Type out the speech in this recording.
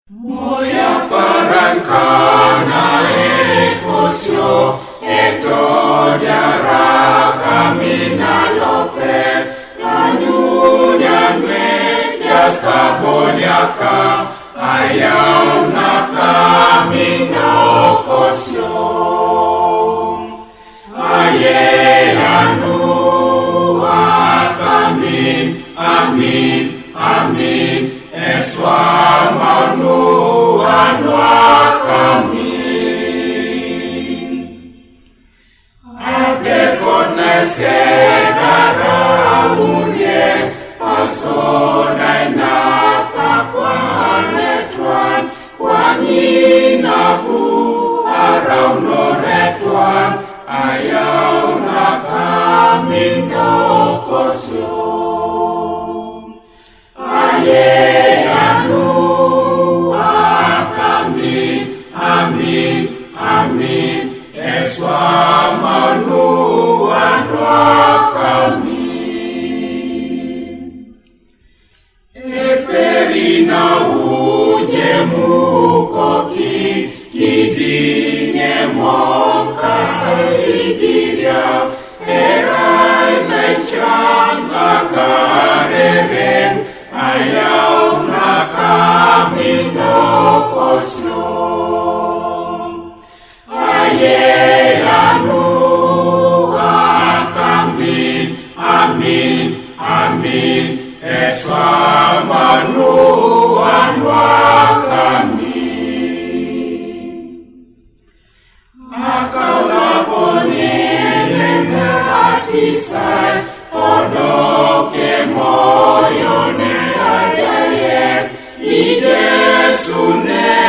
Moja paranka na ekosio eto diara kami nalope anyunyan me jasa bonyaka ayaw na kami nokosio ayeyanu kami amin amin eswa manuan kami ate konese karaunye pasonai na kapwanetuan waninabu arau noretuan ayaw na kami nokosyo ayeyanu kami amin amin eswa manuan kami eperina ujemu koki kidinye moka sajidiria erai mechanga kareren ayaw na kami nokosyo ayeyanu kami amin amin eswa manuan kami akau laponin atisai odoke moyone ajaye ije sune